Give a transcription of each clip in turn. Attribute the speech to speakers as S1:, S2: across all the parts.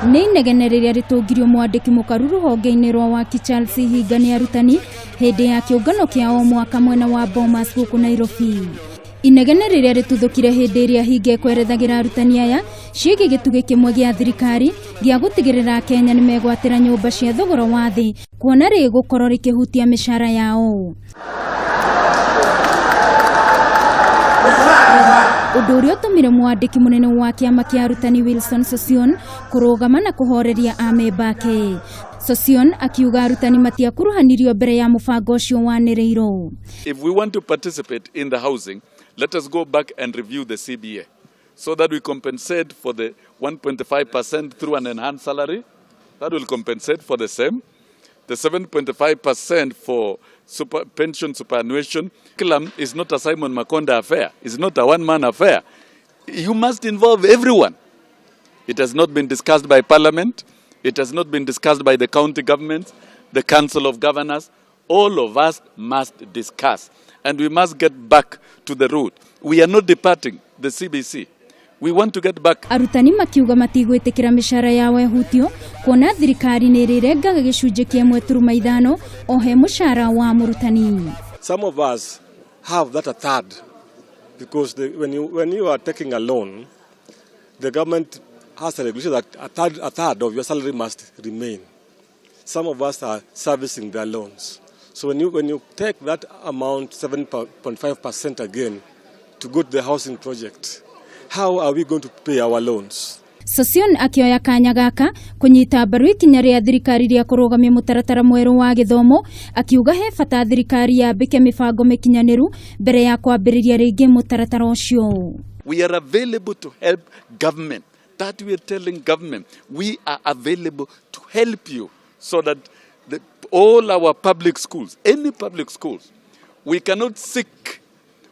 S1: Nĩ inegene rĩrĩa rĩtũngirio mwandĩki mũkaru rũhonge-inĩ rwa waki Charles Hinga nĩ arutani hĩndĩ ya kĩũngano kĩa o mwaka mwena wa Bomas gũkũ Nairobi. Inegene rĩrĩa rĩtuthũkire hĩndĩ ĩrĩa Hinga kwerethagĩra arutani aya ciĩgiĩ gĩtugĩ kĩmwe gĩa thirikari gĩa gũtigĩrĩra Kenya nĩ megwatĩra nyũmba cia thogora wa thĩ kuona rĩgũkorwo rĩkĩhutia mĩcara yao. Ũndũ ũrĩa ũtũmire mwandĩki mũnene wa kĩama kĩa arutani Wilson Sossion kũrũgama na kũhoreria amemba ake. Sossion akiuga arutani matiakuruhanirio mbere ya mũbango ũcio wanĩrĩirwo.
S2: If we want to participate in the housing, let us go back and review the CBA so that we compensate for the 1.5% through an enhanced salary. That will compensate for the same. The 7.5% for pension superannuation. Curriculum is not a Simon Makonda affair. It's not a one-man affair. You must involve everyone. It has not been discussed by Parliament. It has not been discussed by the county governments, the Council of Governors. All of us must discuss. And we must get back to the root. We are not departing the CBC. We want to get back.
S1: Arutani makiuga matigwĩtĩkĩra mĩcara yao ĩhutio kuona thirikari nĩ ĩrĩrengaga gĩcunjĩ kĩmwe turuma ithano o he mũcara wa mũrutani.
S3: Some of us have that a third because when you are taking a loan, the government has a regulation that a third of your salary must remain. Some of us are servicing their loans. So when you take that amount, 7.5% again, to go to the housing project, how are we going to pay our loans?
S1: Sossion akioya kanya gaka kunyita mbaru ikinya rĩa thirikari rĩa kũrũgamia mũtaratara mwerũ wa gĩthomo akiuga he bata thirikari yambĩke mĩbango mĩkinyanĩru mbere ya kwambĩrĩria rĩngĩ mũtaratara ũcio.
S2: We are available to help government. That we are telling government, we are available to help you so that all our public schools, any public schools, we cannot seek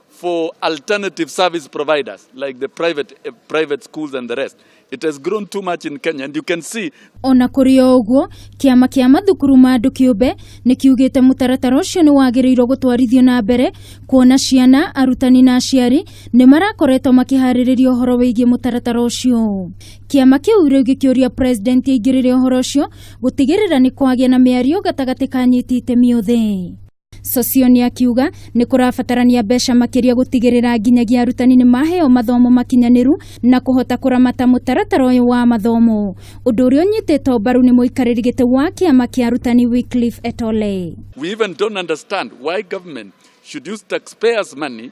S2: for alternative service providers like the private schools and the rest. It has grown too much in Kenya and you can see.
S1: Ona kũrĩ ũguo, kĩama kĩa mathukuru ma andũ kĩũmbe nĩ kiugĩte mũtaratara ũcio nĩ wagĩrĩirwo gũtwarithio na mbere kuona ciana, arutani na aciari nĩ marakoretwo makĩharĩrĩria ũhoro wĩgiĩ mũtaratara ũcio. Kĩama kĩu rĩu gĩkĩũria president aingĩrĩre ũhoro ũcio gũtigĩrĩra nĩ kwagĩa na mĩario gatagatĩ ka anyiti itemi othe. Sossion akiuga nĩ kũrabatarania mbeca makĩria gũtigĩrĩra nginyagia arutani nĩ maheo mathomo makinyanĩru na kũhota kũramata mũtaratara ũyũ wa mathomo. Ũndũ ũrĩa ũnyitĩtwo mbaru nĩ mũikarĩri gĩtĩ wa kĩama kĩa arutani Wycliffe Etole.
S2: We even don't understand why government should use taxpayers' money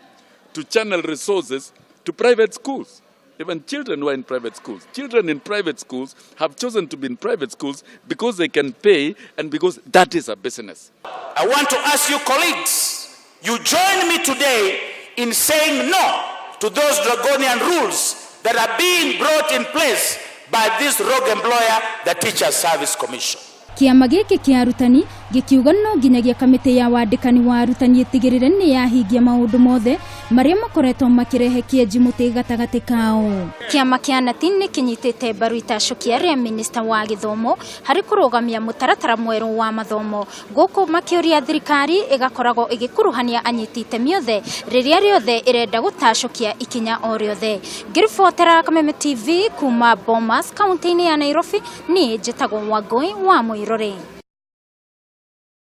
S2: to channel resources to private schools. Even children who are in private schools. Children in private schools have chosen to be in private schools because they can pay and because that is a business.
S4: I want to ask you colleagues, you join me today in saying no to those draconian rules that are being brought in place by this rogue employer, the Teachers Service Commission.
S1: Kĩama gĩkĩ kĩa arutani gĩkiuga no nginyagia kamĩtĩ ya wandĩkani wa arutani ĩtigĩrĩre nĩ yahingia maũndũ mothe marĩa makoretwo makĩrehe kĩenji mũtĩ gatagatĩ kao. Kĩama kĩa KNUT nĩ kĩnyitĩte mbaru itacũkia rĩa minista wa gĩthomo harĩ kũrũgamia mũtaratara mwerũ wa mathomo gũkũ makĩũria thirikari ĩgakoragwo ĩgĩkuruhania anyiti itemi othe rĩrĩa rĩothe ĩrenda gũtacũkia ikinya o rĩothe. Ngĩribotera Kameme TV kuma Bomas, kaunti-inĩ ya Nairobi, niĩ njĩtagwo Wangũi wa Mũirũrĩ.